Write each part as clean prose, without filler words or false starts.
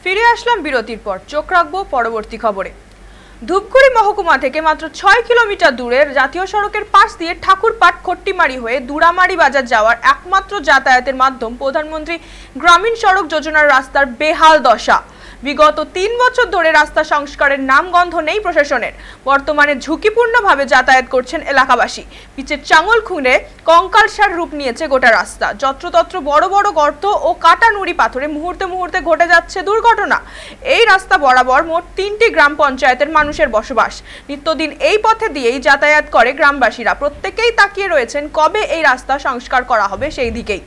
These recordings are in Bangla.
ফিরে আসলাম বিরতির পর। চোখ রাখবো পরবর্তী খবরে। ধূপগুড়ি মহকুমা থেকে মাত্র 6 কিলোমিটার দূরের জাতীয় সড়কের পাশ দিয়ে ঠাকুরপাট খট্টিমারি হয়ে দুরামারি বাজার যাওয়ার একমাত্র যাতায়াতের মাধ্যম প্রধানমন্ত্রী গ্রামীণ সড়ক যোজনার রাস্তার বেহাল দশা। বিগত 3 বছর ধরে রাস্তা সংস্কারের নামগন্ধ নেই প্রশাসনের। বর্তমানে ঝুঁকিপূর্ণভাবে যাতায়াত করছেন এলাকাবাসী। পিচের চাঙল খুঁড়ে কঙ্কালসার রূপ নিয়েছে গোটা রাস্তা। যত্রতত্র বড় বড় গর্ত ও কাটা নুড়ি পাথরে মুহূর্তে মুহূর্তে ঘটে যাচ্ছে দুর্ঘটনা। এই রাস্তা বরাবর মোট 3টি গ্রাম পঞ্চায়েতের মানুষের বসবাস। নিত্যদিন এই পথে দিয়েই যাতায়াত করে গ্রামবাসীরা। প্রত্যেকেই তাকিয়ে রয়েছেন কবে এই রাস্তা সংস্কার করা হবে সেই দিকেই।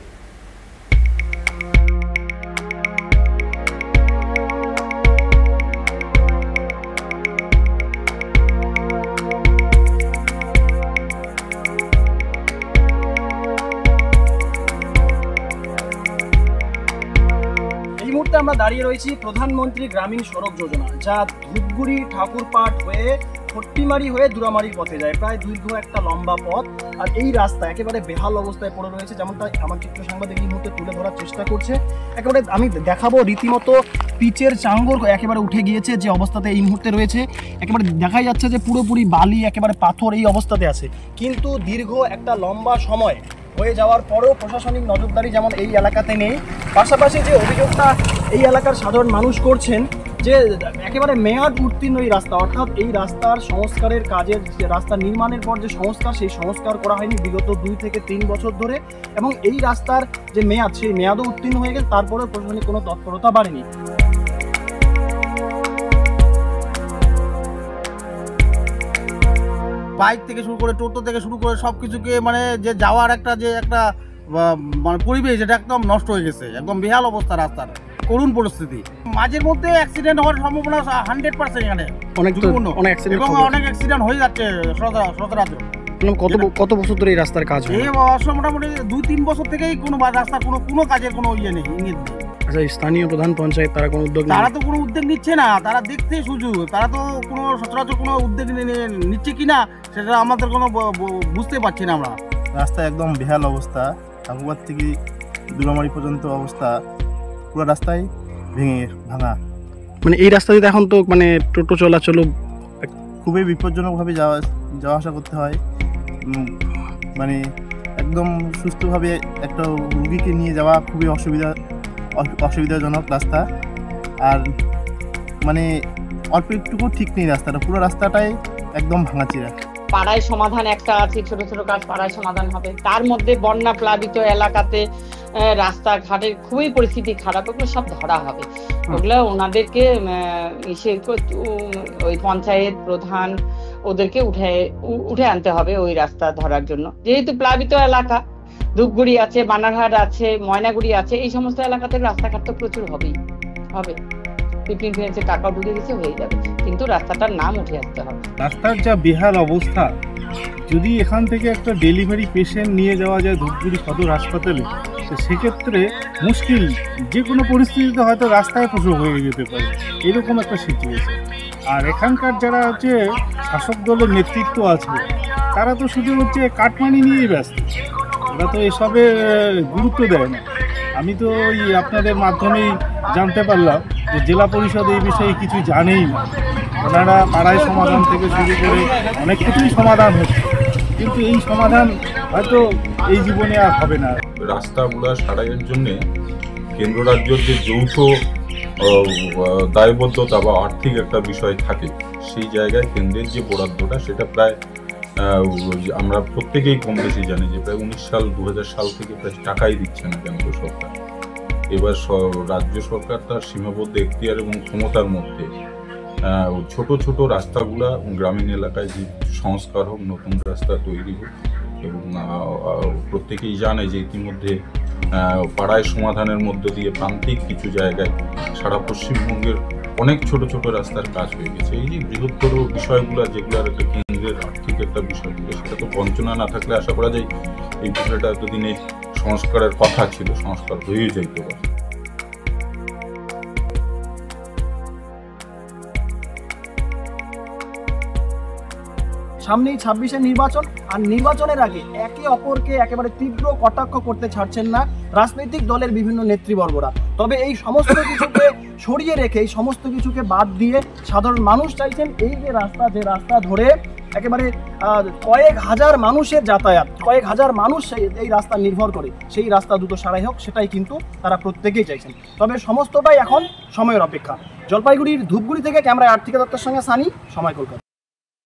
এই মুহূর্তে আমরা দাঁড়িয়ে রয়েছি প্রধানমন্ত্রী গ্রামীণ সড়ক যোজনা, যা ধূপগুড়ি ঠাকুরপাট হয়ে খট্টিমারি হয়ে দুরামারির পথে যায়। প্রায় দীর্ঘ একটা লম্বা পথ। আর এই রাস্তা একেবারে বেহাল অবস্থায় পড়ে রয়েছে, যেমনটা আমার চিত্র সাংবাদিক এই মুহূর্তে তুলে ধরার চেষ্টা করছে। একেবারে আমি দেখাবো রীতিমতো পিচের চাঙ্গর একেবারে উঠে গিয়েছে যে অবস্থাতে এই মুহূর্তে রয়েছে। একেবারে দেখাই যাচ্ছে যে পুরোপুরি বালি, একেবারে পাথর এই অবস্থাতে আছে। কিন্তু দীর্ঘ একটা লম্বা সময় হয়ে যাওয়ার পরেও প্রশাসনিক নজরদারি যেমন এই এলাকাতে নেই। পাশাপাশি যে অভিযোগটা এই এলাকার সাধারণ মানুষ করছেন যে একেবারে মেয়াদ উত্তীর্ণ এই রাস্তা, অর্থাৎ এই রাস্তার সংস্কারের কাজের যে রাস্তা নির্মাণের পর যে সংস্কার, সেই সংস্কার করা হয়নি বিগত 2 থেকে 3 বছর ধরে। এবং এই রাস্তার যে মেয়াদ, সেই মেয়াদও উত্তীর্ণ হয়ে গেছে, তারপরেও প্রশাসনিক কোনো তৎপরতা বাড়েনি। বাইক থেকে শুরু করে টোটো থেকে শুরু করে সব কিছুকে মানে যে যাওয়ার একটা মানে পরিবেশ, এটা একদম নষ্ট হয়ে গেছে। একদম বেহাল অবস্থা রাস্তার, করুণ পরিস্থিতি। মাঝের মধ্যে অ্যাক্সিডেন্ট হওয়ার সম্ভাবনা 100% এখানে, অনেক অ্যাক্সিডেন্ট হয়ে যাচ্ছে সচরাচর। কত বছর ধরে এই রাস্তার কাজ হয়? মোটামুটি 2-3 বছর থেকেই কোনো রাস্তার কোনো কাজের কোনো ইয়ে নেই, ইঙ্গিত নেই। আচ্ছা, স্থানীয় প্রধান পঞ্চায়েত তারা কোনো উদ্যোগ, তারা তো কোনো উদ্যোগ নিচ্ছে না। তারা দেখতে শুধু, তারা তো কোনো সচরাচর কোনো উদ্যোগ নিচ্ছে কিনা সেটা আমাদের কোনো বুঝতে পারছি না আমরা। রাস্তা একদম বেহাল অবস্থা। ঠাকুরপাট থেকে দুরামারি পর্যন্ত অবস্থা, পুরো রাস্তায় ভাঙা। মানে এই রাস্তা দিয়ে এখন তো মানে টোটো চলাচল খুবই বিপজ্জনকভাবে যাওয়া আসা করতে হয়। মানে একদম সুস্থভাবে একটা রুগীকে নিয়ে যাওয়া খুবই অসুবিধাজনক রাস্তা। আর মানে অল্প একটুকু ঠিক নেই রাস্তাটা, পুরো রাস্তাটাই একদম ভাঙাচিরা। পাড়ায় সমাধান একটা আছে, ছোট ছোট কাজ পাড়ায় সমাধান হবে। তার মধ্যে বন্যা প্লাবিত এলাকাতে রাস্তাঘাটের খুবই পরিস্থিতি খারাপ, ওগুলো সব ধরা হবে। ওগুলো ওনাদেরকে ওই পঞ্চায়েত প্রধান ওদেরকে উঠে আনতে হবে ওই রাস্তা ধরার জন্য। যেহেতু প্লাবিত এলাকা, ধূপগুড়ি আছে, বানারহাট আছে, ময়নাগুড়ি আছে, এই সমস্ত এলাকাতে রাস্তাঘাট তো প্রচুর হবে। 15 ফিনান্সের টাকাও ঢুকে গেছে, হয়ে যাবে, কিন্তু রাস্তাটার নাম উঠে আসতে হবে। রাস্তার যা বেহাল অবস্থা, যদি এখান থেকে একটা ডেলিভারি পেশেন্ট নিয়ে যাওয়া যায় ধূপগুড়ি সদর হাসপাতালে, তো সেক্ষেত্রে মুশকিল, যে কোনো পরিস্থিতিতে হয়তো রাস্তায় প্রসব হয়ে যেতে পারে, এরকম একটা সিচুয়েশন। আর এখানকার যারা শাসক দলের নেতৃত্ব আছে, তারা তো শুধু কাটমানি নিয়েই ব্যস্ত। ওরা তো এসবে গুরুত্ব দেয় না। আমি তো আপনাদের মাধ্যমেই জানতে পারলাম যে জেলা পরিষদ এই বিষয়ে কিছু জানেই না। ওনারা পাড়ায় সমাধান থেকে শুরু করে অনেক কিছুই সমাধান হচ্ছে, কিন্তু এই সমাধান হয়তো এই জীবনে আর হবে না। রাস্তাগুলো সারাইয়ের জন্যে কেন্দ্র রাজ্যের যে যৌথ দায়বদ্ধতা বা আর্থিক একটা বিষয় থাকে, সেই জায়গায় কেন্দ্রের যে বরাদ্দটা সেটা প্রায় আমরা প্রত্যেকেই কম বেশি জানি যে প্রায় 2000 সাল থেকে প্রায় টাকাই দিচ্ছে না কেন্দ্র সরকার। এবার রাজ্য সরকার তার সীমাবদ্ধ এখতিয়ার এবং ক্ষমতার মধ্যে ছোট ছোট রাস্তাগুলা গ্রামীণ এলাকায় যে সংস্কার হোক, নতুন রাস্তা তৈরি হোক। এবং প্রত্যেকেই জানে যে ইতিমধ্যে পাড়ায় সমাধানের মধ্য দিয়ে প্রান্তিক কিছু জায়গায় সারা পশ্চিমবঙ্গের অনেক ছোট ছোট রাস্তার কাজ হয়ে গেছে। এই যে বৃহত্তর বিষয়গুলো, যেগুলোর একটা কেন্দ্রের আর্থিক একটা বিষয়, সেটা তো বঞ্চনা না থাকলে আশা করা যায় এই বিষয়টা এতদিনে সংস্কারের কথা ছিল, সংস্কার হয়ে যাইতে পারে। সামনেই 26-এর নির্বাচন, আর নির্বাচনের আগে একে অপরকে একেবারে তীব্র কটাক্ষ করতে ছাড়ছেন না রাজনৈতিক দলের বিভিন্ন নেতৃবর্গরা। তবে এই সমস্ত কিছুকে সরিয়ে রেখে, এই সমস্ত কিছুকে বাদ দিয়ে সাধারণ মানুষ চাইছেন এই যে রাস্তা ধরে একেবারে কয়েক হাজার মানুষের যাতায়াত, কয়েক হাজার মানুষ এই রাস্তা নির্ভর করে, সেই রাস্তা দ্রুত সারাই হোক, সেটাই কিন্তু তারা প্রত্যেকেই চাইছেন। তবে সমস্তটাই এখন সময়ের অপেক্ষা। জলপাইগুড়ির ধূপগুড়ি থেকে ক্যামেরায় আর্থিকা দত্তের সঙ্গে সানি, সময় কলকাতা।